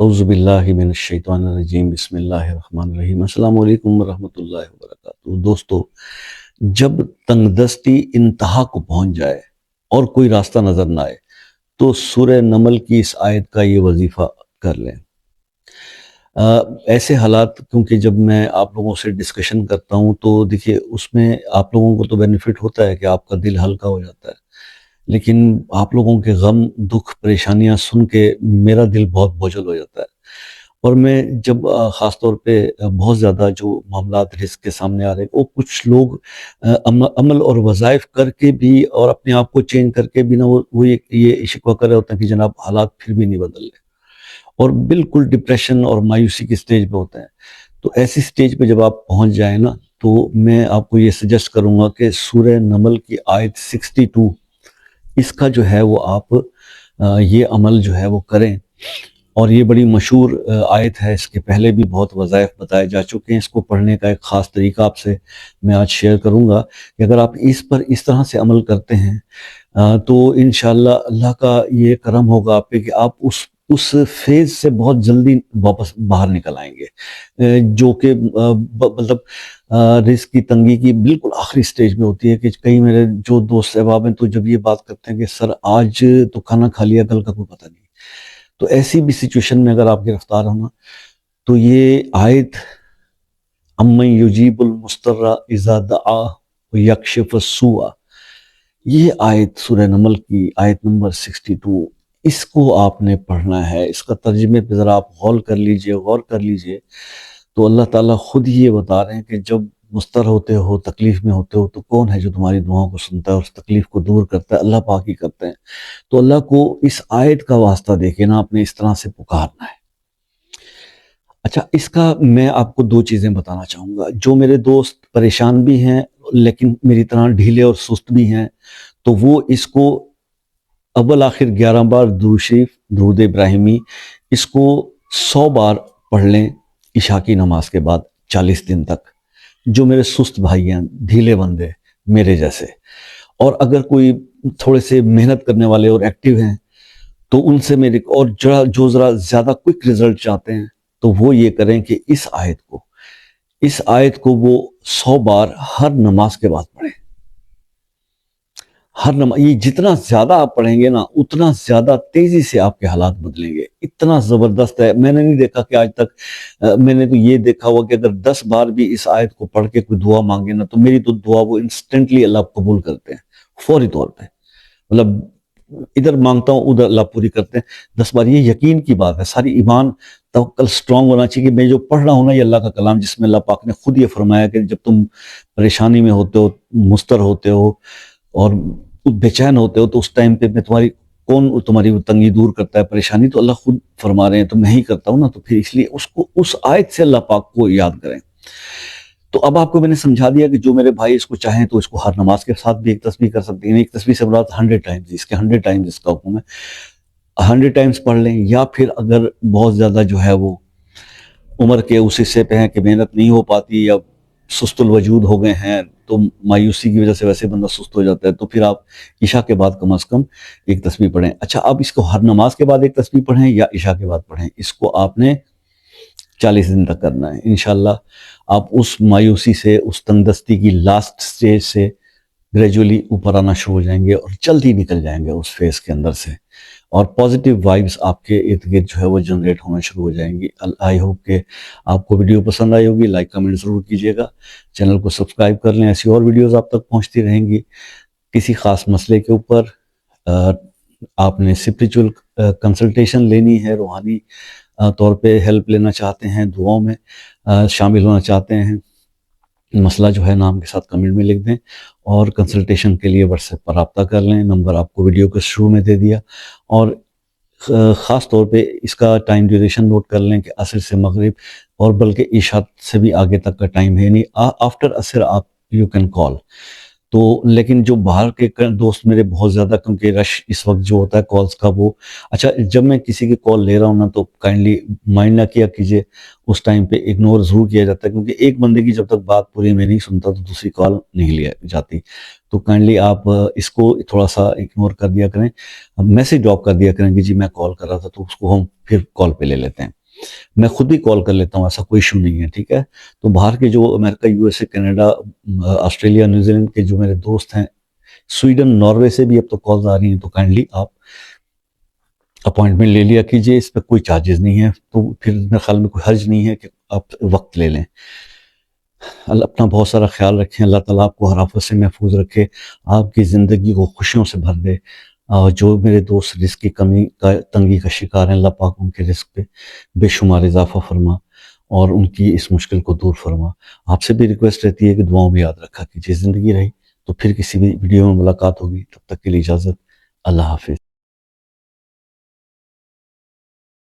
اعوذ باللہ من الشیطان الرجیم بسم اللہ الرحمن الرحیم السلام علیکم ورحمۃ اللہ وبرکاتہ۔ دوستو، جب تنگ دستی انتہا کو پہنچ جائے اور کوئی راستہ نظر نہ آئے تو سورہ نمل کی اس آیت کا یہ وظیفہ کر لیں۔ ایسے حالات کیونکہ جب میں آپ لوگوں سے ڈسکشن کرتا ہوں تو دیکھیے اس میں آپ لوگوں کو تو بینیفٹ ہوتا ہے کہ آپ کا دل ہلکا ہو جاتا ہے، لیکن آپ لوگوں کے غم دکھ پریشانیاں سن کے میرا دل بہت بوجھل ہو جاتا ہے۔ اور میں جب خاص طور پہ بہت زیادہ جو معاملات رزق کے سامنے آ رہے ہیں، وہ کچھ لوگ عمل اور وظائف کر کے بھی اور اپنے آپ کو چینج کر کے بھی نہ وہ یہ شکوہ کر رہے ہوتے ہیں کہ جناب حالات پھر بھی نہیں بدل رہے، اور بالکل ڈپریشن اور مایوسی کی سٹیج پہ ہوتے ہیں۔ تو ایسی سٹیج پہ جب آپ پہنچ جائیں نا تو میں آپ کو یہ سجیسٹ کروں گا کہ سورہ نمل کی آیت 62 اس کا جو ہے وہ آپ یہ عمل جو ہے وہ کریں، اور یہ بڑی مشہور آیت ہے، اس کے پہلے بھی بہت وظائف بتائے جا چکے ہیں۔ اس کو پڑھنے کا ایک خاص طریقہ آپ سے میں آج شیئر کروں گا کہ اگر آپ اس پر اس طرح سے عمل کرتے ہیں تو انشاءاللہ اللہ کا یہ کرم ہوگا آپ پہ کہ آپ اس فیز سے بہت جلدی واپس باہر نکل آئیں گے، جو کہ مطلب رزق کی تنگی کی بالکل آخری سٹیج میں ہوتی ہے کہ کئی میرے جو دوست احباب ہیں تو جب یہ بات کرتے ہیں کہ سر آج تو کھانا کھا لیا، کل کا کوئی پتہ نہیں۔ تو ایسی بھی سچویشن میں اگر آپ گرفتار ہونا تو یہ آیت امن یجیب المضطر اذا دعاہ ویکشف السوء، یہ آیت سورہ نمل کی آیت نمبر 62، اس کو آپ نے پڑھنا ہے۔ اس کا ترجمے پہ ذرا آپ غور کر لیجئے تو اللہ تعالیٰ خود ہی یہ بتا رہے ہیں کہ جب مضطر ہوتے ہو، تکلیف میں ہوتے ہو، تو کون ہے جو تمہاری دعاؤں کو سنتا ہے اور اس تکلیف کو دور کرتا ہے؟ اللہ پاک ہی کرتے ہیں۔ تو اللہ کو اس آیت کا واسطہ دے کے نا آپ نے اس طرح سے پکارنا ہے۔ اچھا، اس کا میں آپ کو دو چیزیں بتانا چاہوں گا۔ جو میرے دوست پریشان بھی ہیں لیکن میری طرح ڈھیلے اور سست بھی ہیں تو وہ اس کو اول آخر 11 بار درود شریف، درود ابراہیمی، اس کو 100 بار پڑھ لیں عشاء کی نماز کے بعد 40 دن تک۔ جو میرے سست بھائی ہیں، ڈھیلے بندے میرے جیسے، اور اگر کوئی تھوڑے سے محنت کرنے والے اور ایکٹیو ہیں تو ان سے میرے اور جو ذرا زیادہ کوئک رزلٹ چاہتے ہیں تو وہ یہ کریں کہ اس آیت کو وہ 100 بار ہر نماز کے بعد پڑھیں۔ یہ جتنا زیادہ آپ پڑھیں گے نا اتنا زیادہ تیزی سے آپ کے حالات بدلیں گے۔ اتنا زبردست ہے، میں نے نہیں دیکھا کہ آج تک میں نے تو یہ دیکھا ہوا کہ اگر 10 بار بھی اس آیت کو پڑھ کے کوئی دعا مانگے نا تو میری تو دعا وہ انسٹنٹلی اللہ قبول کرتے ہیں، فوری طور پہ۔ مطلب ادھر مانگتا ہوں ادھر اللہ پوری کرتے ہیں 10 بار۔ یہ یقین کی بات ہے، ساری ایمان توکل سٹرونگ ہونا چاہیے کہ میں جو پڑھ رہا ہوں نا یہ اللہ کا کلام، جس میں اللہ پاک نے خود یہ فرمایا کہ جب تم پریشانی میں ہوتے ہو، مضطر ہوتے ہو اور بے چین ہوتے ہو تو اس ٹائم پہ میں تمہاری تنگی دور کرتا ہے، پریشانی تو اللہ خود فرما رہے ہیں تو میں ہی کرتا ہوں نا، تو پھر اس لیے اس آیت سے اللہ پاک کو یاد کریں۔ تو اب آپ کو میں نے سمجھا دیا کہ جو میرے بھائی اس کو چاہیں تو اس کو ہر نماز کے ساتھ بھی ایک تسبیح کر سکتے ہیں۔ ایک تسبیح سے مراد 100 ٹائمز، اس کے 100 ٹائمز اس کا حکم ہے، 100 ٹائمز پڑھ لیں۔ یا پھر اگر بہت زیادہ جو ہے وہ عمر کے اس حصے پہ ہیں کہ محنت نہیں ہو پاتی یا سست الوجود ہو گئے ہیں تو مایوسی کی وجہ سے ویسے بندہ سست ہو جاتا ہے، تو پھر آپ عشاء کے بعد کم از کم ایک تسبیح پڑھیں۔ اچھا، اب اس کو ہر نماز کے بعد ایک تسبیح پڑھیں یا عشاء کے بعد پڑھیں، اس کو آپ نے 40 دن تک کرنا ہے۔ انشاءاللہ آپ اس مایوسی سے، اس تنگ دستی کی لاسٹ سٹیج سے گریجولی اوپر آنا شروع ہو جائیں گے اور جلدی نکل جائیں گے اس فیز کے اندر سے، اور پازیٹیو وائبس آپ کے ارد گرد جو ہے وہ جنریٹ ہونا شروع ہو جائیں گی۔ آئی ہوپ کہ آپ کو ویڈیو پسند آئی ہوگی، لائک کمنٹ ضرور کیجیے گا، چینل کو سبسکرائب کر لیں، ایسی اور ویڈیوز آپ تک پہنچتی رہیں گی۔ کسی خاص مسئلے کے اوپر آپ نے اسپریچول کنسلٹیشن لینی ہے، روحانی طور پہ ہیلپ لینا چاہتے ہیں، دعاؤں میں شامل ہونا چاہتے ہیں، مسئلہ جو ہے نام کے ساتھ کمنٹ میں لکھ دیں، اور کنسلٹیشن کے لیے واٹس ایپ پر رابطہ کر لیں، نمبر آپ کو ویڈیو کے شروع میں دے دیا۔ اور خاص طور پہ اس کا ٹائم ڈیوریشن نوٹ کر لیں کہ عصر سے مغرب، اور بلکہ عشاء سے بھی آگے تک کا ٹائم ہے، یعنی آفٹر عصر آپ یو کین کال۔ تو لیکن جو باہر کے دوست میرے بہت زیادہ، کیونکہ رش اس وقت جو ہوتا ہے کالز کا وہ اچھا، جب میں کسی کی کال لے رہا ہوں نا تو کائنڈلی مائنڈ نہ کیا کیجیے، اس ٹائم پہ اگنور ضرور کیا جاتا ہے، کیونکہ ایک بندے کی جب تک بات پوری میں نہیں سنتا تو دوسری کال نہیں لیا جاتی. تو کائنڈلی آپ اس کو تھوڑا سا اگنور کر دیا کریں، میسج ڈراپ کر دیا کریں کہ جی میں کال کر رہا تھا، تو اس کو ہم پھر کال پہ لے لیتے ہیں. میں خود بھی کال کر لیتا ہوں، ایسا کوئی ایشو نہیں ہے، ٹھیک ہے. تو باہر کے جو America, U S A, Canada, Australia, New Zealand جو میرے دوست ہیں، سویڈن، ناروے سے بھی اب تو کالز آ رہی ہیں، تو کائنڈلی آپ اپوائنٹمنٹ لے لیا کیجیے، اس پہ کوئی چارجز نہیں ہے. تو پھر میرے خیال میں کوئی حرج نہیں ہے کہ آپ وقت لے لیں. اللہ اپنا بہت سارا خیال رکھیں، اللہ تعالیٰ آپ کو ہر آفت سے محفوظ رکھے، آپ کی زندگی کو خوشیوں سے بھر دے. جو میرے دوست رزق کی کمی کا، تنگی کا شکار ہیں، اللہ پاک ان کے رزق پہ بے شمار اضافہ فرما اور ان کی اس مشکل کو دور فرما. آپ سے بھی ریکویسٹ رہتی ہے کہ دعاؤں میں یاد رکھا کیجیے. زندگی رہی تو پھر کسی بھی ویڈیو میں ملاقات ہوگی، تب تک کے لیے اجازت. اللہ حافظ.